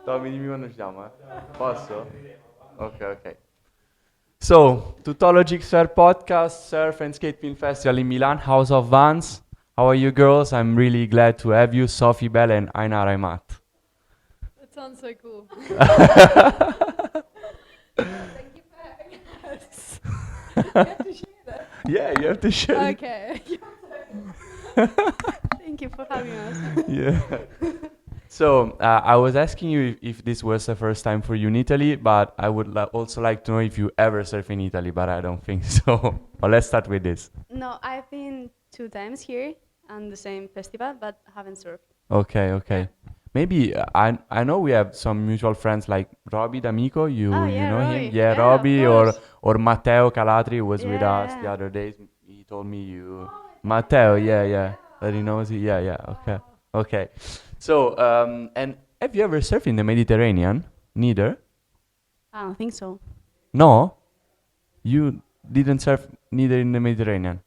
Tommy, dimmi quando ci siamo, eh. Posso? Ok, ok. So, Tuttologic Surf Podcast, Surf and Skate Film Festival in Milan, House of Vans. How are you girls? I'm really glad to have you, Sophie, Bella, and Ainara Aymat. That sounds so cool. Thank you for having us. You have to share that. Yeah, you have to share. Okay. Thank you for having us. Yeah. So, I was asking you if this was the first time for you in Italy, but I would also like to know if you ever surf in Italy, but I don't think so. Well, let's start with this. No, I've been 2 times here on the same festival, but haven't surfed. Okay, okay. Maybe I know we have some mutual friends like Robbie D'Amico. You Oh, you yeah, know him? Robbie. Yeah, Yeah, of Robbie course. or Matteo Calatri who was with us the Yeah. other day. He told me you Matteo. Yeah, yeah. That he knows you. Yeah, yeah. Okay, okay. So and have you ever surfed in the Mediterranean? Neither. I don't think so. No, you didn't surf neither in the Mediterranean.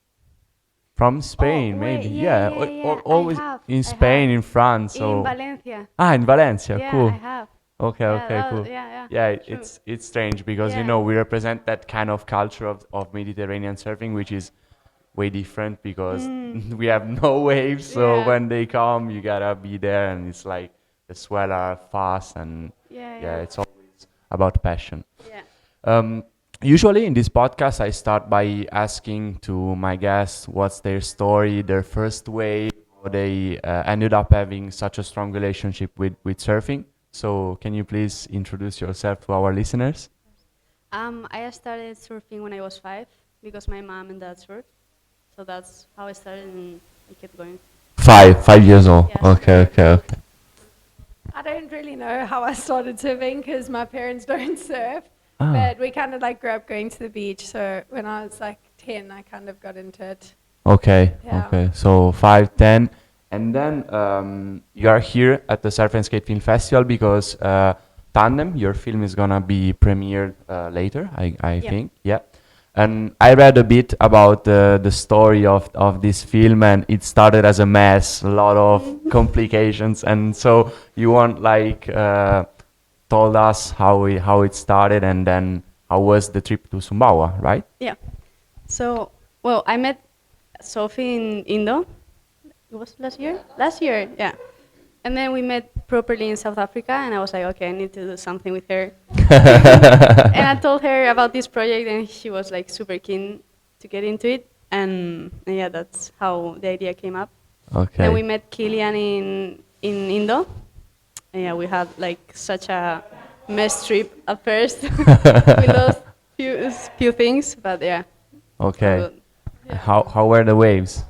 From Spain, Wait, maybe. yeah, Yeah, yeah, yeah. always in I Spain, have. in France. In So Valencia. in Valencia. Yeah, I Cool. have. Okay, Yeah, okay, that was, cool. yeah, Yeah, true. it's strange because Yeah. we represent that kind of culture of Mediterranean surfing, which is way different because we have no waves. So Yeah. when they come, you gotta be there, and it's like the swell are fast, and Yeah, yeah, yeah. it's always about passion. Yeah. Um, Usually in this podcast, I start by asking to my guests what's their story, their first wave, how they ended up having such a strong relationship with surfing. So, can you please introduce yourself to our listeners? I started surfing when I was 5 because my mom and dad surfed. So that's how I started and I kept going. 5 years old. Yes. Okay, okay, okay. I don't really know how I started surfing because my parents don't surf. Ah, But we kind of like grew up going to the beach. So when I was like 10, I kind of got into it. okay, Yeah. okay. So 5, 10, and then you are here at the Surf and Skate Film Festival because Tandem, your film is gonna be premiered later, I Yep. think. Yeah. And I read a bit about the story of this film, and it started as a mess, a lot of complications, and so you want like told us how it started, and then how was the trip to Sumbawa, right? Yeah. So, well, I met Sophie in Indo. It was last year? Last year, yeah. And then we met properly in South Africa, and I was like, okay, I need to do something with her. And I told her about this project, and she was like super keen to get into it. And yeah, that's how the idea came up. Then we Okay. met Kilian in Indo. And yeah, we had like such a mess trip at first. We lost few things, but yeah. Okay. good. How were the waves?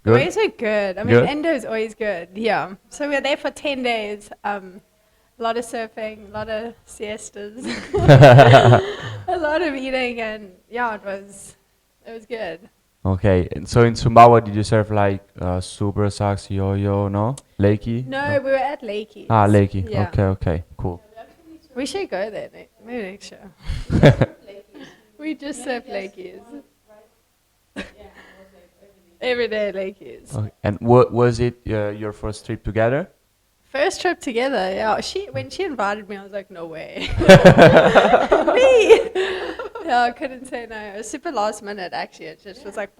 The Good. waves are good. I mean, Good? Indo's always good. Yeah. So we were there for 10 days. A lot of surfing, a lot of siestas, a lot of eating, and yeah, it was good. Okay. And so in Sumbawa, did you surf like super sax, yo-yo, no? Lakey? No, we were at Lakey's. Ah, Lakey. Yeah. Okay, okay, cool. We should go there maybe next year. We just surf Lakey's. Every day Lakey's. Okay. And was it your first trip together? First trip together, yeah. When she invited me, I was like, no way. Me? Yeah, I couldn't say no. It was super last minute, actually. It just was like,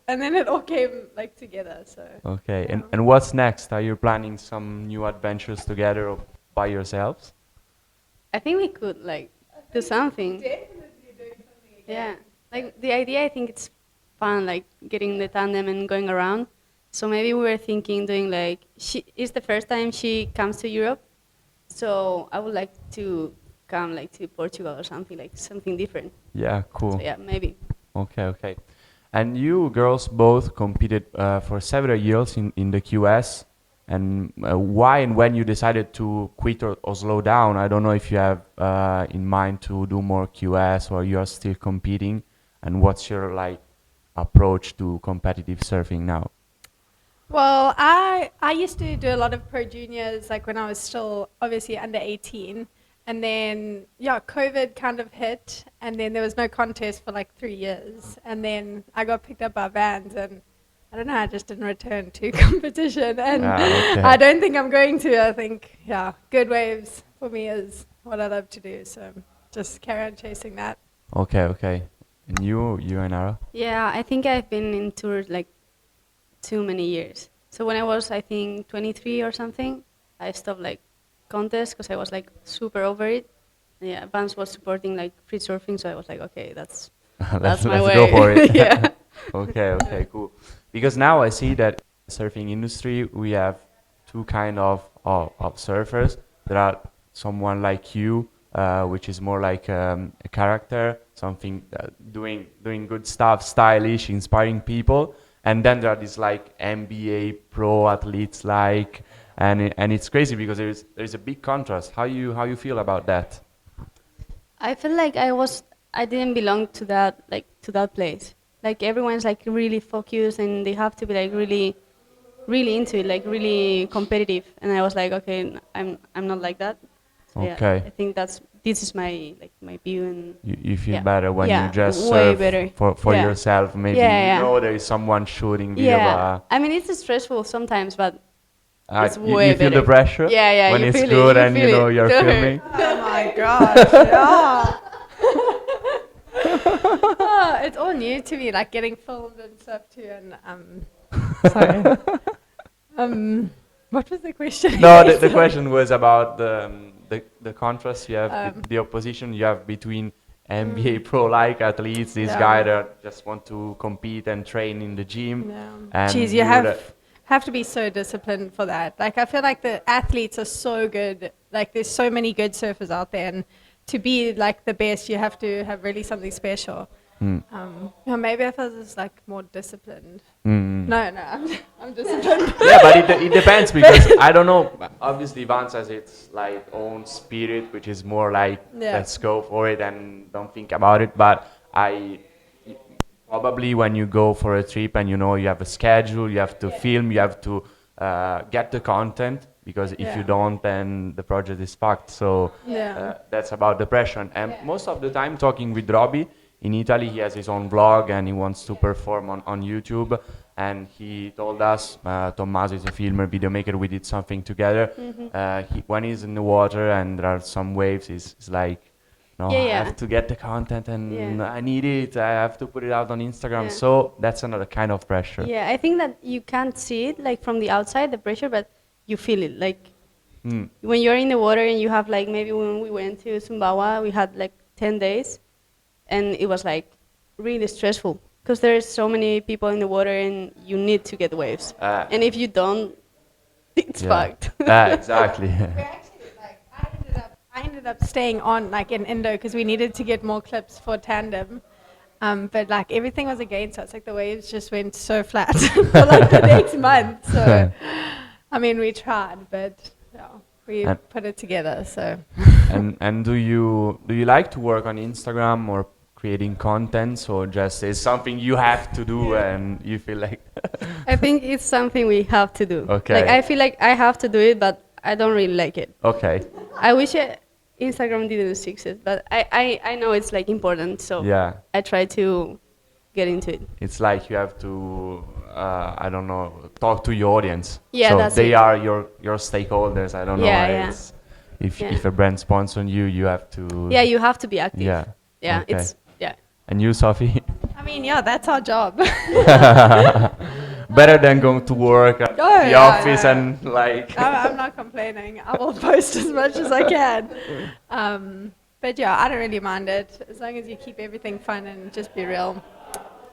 and then it all came like together. So Okay. yeah. And what's next? Are you planning some new adventures together or by yourselves? I think we could like do something. Yeah, like the idea. I think it's fun, like getting the tandem and going around. So maybe we were thinking doing like it's the first time she comes to Europe. So I would like to come like to Portugal or something like something different. Yeah, cool. So yeah, maybe. Okay, okay. And you girls both competed for several years in the QS. And why and when you decided to quit or slow down? I don't know if you have in mind to do more QS or you are still competing. And what's your like approach to competitive surfing now? Well, I used to do a lot of pro juniors like when I was still obviously under 18. And then, yeah, COVID kind of hit. And then there was no contest for like 3 years. And then I got picked up by Vans. And I don't know, I just didn't return to competition. And Ah, okay. I don't think I'm going to. I think, yeah, good waves for me is what I love to do. So just carry on chasing that. Okay, okay. And you, Ainara? Yeah, I think I've been in tours like too many years. So when I was, I think, 23 or something, I stopped like contests because I was like super over it. And yeah, Vance was supporting like free surfing, so I was like, okay, that's let's my way. go for it. Yeah. Okay, okay, cool. Because now I see that surfing industry we have two kind of surfers. There are someone like you, which is more like a character, something doing good stuff, stylish, inspiring people. And then there are these like NBA pro athletes like, and it's crazy because there's a big contrast. How you feel about that? I feel like I didn't belong to that place. Like everyone's like really focused and they have to be like really into it, like really competitive. And I was like, okay, I'm not like that. So yeah, Okay. I think this is my view and You feel yeah. better when Yeah, you just way surf better. for Yeah. yourself. Maybe Yeah, you yeah. know there is someone shooting video. Yeah, I mean it's stressful sometimes, but it's You way feel better. the pressure Yeah, yeah, when you it's feel good it. You and feel you know it. you're filming. Oh my gosh! Yeah. Oh, it's all new to me, like getting filmed and stuff too. And sorry. What was the question? No, the question was about the contrast you have, the opposition you have between NBA pro-like athletes, this Yeah. guy that just want to compete and train in the gym, Yeah. and Jeez, you that- have to be so disciplined for that. Like I feel like the athletes are so good. Like there's so many good surfers out there, and to be like the best, you have to have really something special. Yeah, maybe if I was just like more disciplined. No, I'm disciplined. Yeah, but it depends because I don't know. Obviously, Vance has its like own spirit, which is more like Yeah. let's go for it and don't think about it. But probably when you go for a trip and you know you have a schedule, you have to film, you have to get the content because if you Yeah. don't, then the project is fucked. So Yeah. that's about the pressure. And most of the time, talking with Robbie. In Italy, he has his own blog and he wants to perform on YouTube. And he told us, Tommaso is a filmer, video maker, we did something together. When he's in the water and there are some waves, he's like, no, Yeah, I yeah. have to get the content and Yeah. I need it. I have to put it out on Instagram. Yeah. So that's another kind of pressure. Yeah, I think that you can't see it like from the outside, the pressure, but you feel it. Like when you're in the water and you have like maybe when we went to Sumbawa, we had like 10 days, and it was like really stressful because there's so many people in the water and you need to get waves. And if you don't, it's fucked. Exactly. We actually, like, I ended up staying on like in Indo because we needed to get more clips for Tandem. But like everything was against us. Like the waves just went so flat for like the next month. So I mean, we tried, but yeah, we put it together. So. And do you like to work on Instagram or creating contents, or just is something you have to do and you feel like I think it's something we have to do. Okay. Like I feel like I have to do it, but I don't really like it. okay, I wish Instagram didn't succeed, but I know it's like important, so yeah, I try to get into it. it's like you have to I don't know, talk to your audience. Yeah, so that's they it. are your stakeholders. I don't know. Yeah, yeah. It's, if Yeah. if a brand sponsors you, you have to. Yeah, you have to be active. Yeah. Yeah, Okay. it's yeah. And you, Sophie, I mean, yeah, that's our job. better than going to work at Oh, the yeah, office yeah. and like. I'm not complaining. I will post as much as I can. But yeah, I don't really mind it as long as you keep everything fun and just be real.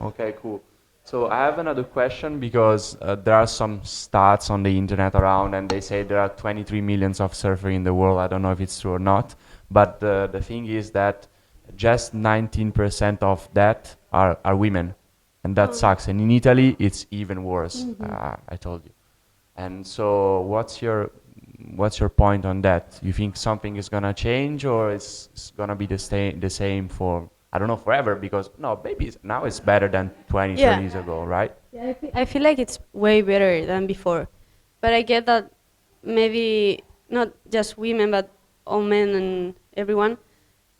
Okay, cool. So I have another question because there are some stats on the internet around and they say there are 23 millions of surfers in the world. I don't know if it's true or not, but the thing is that just 19% of that are women, and that sucks. And in Italy, it's even worse. I told you. And so, what's your point on that? You think something is gonna change, or it's gonna be the same for I don't know forever? Because no, maybe now it's better than 20, Yeah. 30 years ago, right? Yeah, I feel like it's way better than before, but I get that maybe not just women, but all men and everyone,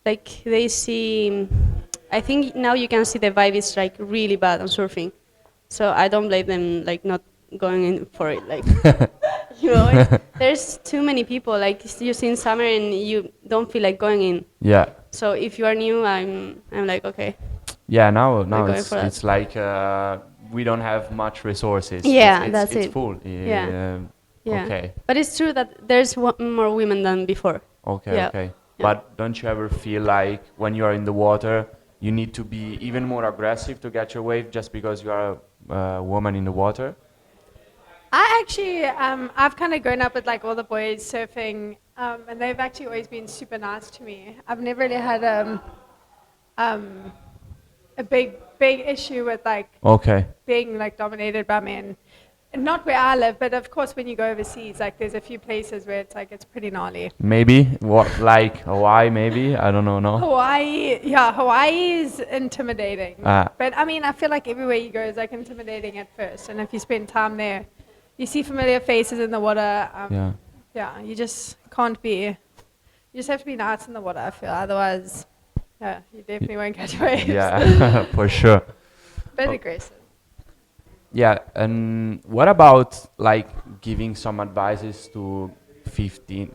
like they see. I think now you can see the vibe is like really bad on surfing, so I don't blame them like not going in for it. Like, you know, there's too many people. Like you see in summer and you don't feel like going in. Yeah. So if you are new, I'm like, okay. Yeah, now going for that. it's like we don't have much resources. Yeah, it's, that's it's it. full. Yeah. Yeah. Okay. But it's true that there's more women than before. Okay. Yeah. Okay. Yeah. But don't you ever feel like when you are in the water, you need to be even more aggressive to get your wave just because you are a woman in the water? I actually, I've kind of grown up with like all the boys surfing, and they've actually always been super nice to me. I've never really had a big issue with like Okay. being like dominated by men. And not where I live, but of course when you go overseas, like there's a few places where it's like it's pretty gnarly. Maybe what like Hawaii? Maybe I don't know. No. Hawaii is intimidating. Ah. But I mean, I feel like everywhere you go is like intimidating at first, and if you spend time there, you see familiar faces in the water. Yeah. Yeah, you just can't be. You just have to be nice in the water. I feel otherwise, yeah, you definitely won't catch waves. Yeah, for sure. But aggressive. Yeah, and what about like giving some advices to 15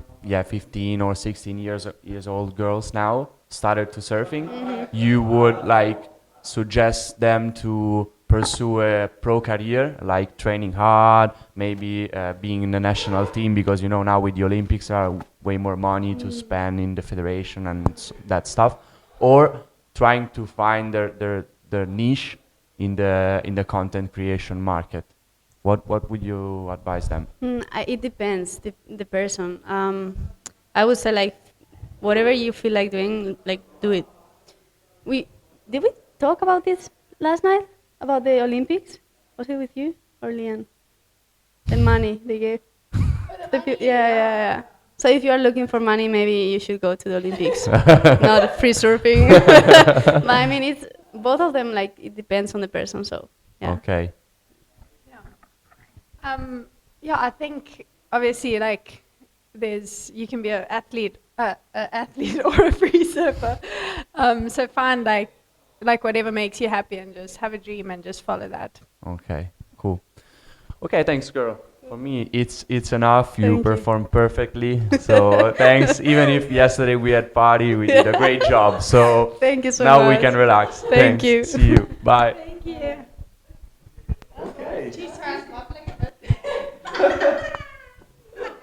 or 16 years old girls now started to surfing? You would like suggest them to pursue a pro career, like training hard, maybe being in the national team, because you know now with the Olympics there are way more money to spend in the federation and that stuff, or trying to find their niche in the content creation market. What would you advise them? It depends the person. I would say like whatever you feel like doing, like do it. Did we talk about this last night about the Olympics? Was it with you or Lian? The money they gave. Yeah. So if you are looking for money, maybe you should go to the Olympics, not free surfing. But I mean, it's both of them. Like it depends on the person. So yeah. Okay. Yeah, I think obviously like you can be an athlete or a free surfer. So find like whatever makes you happy and just have a dream and just follow that. Okay. Cool. Okay. Thanks, girl. For me, it's enough. You Thank you. performed perfectly. So thanks. Even if yesterday we had party, we did a great job. So Thank you so now much. we can relax. Thank Thanks. you. See you. Bye. Thank you. Okay. Jeez, sorry, I was not like a bit.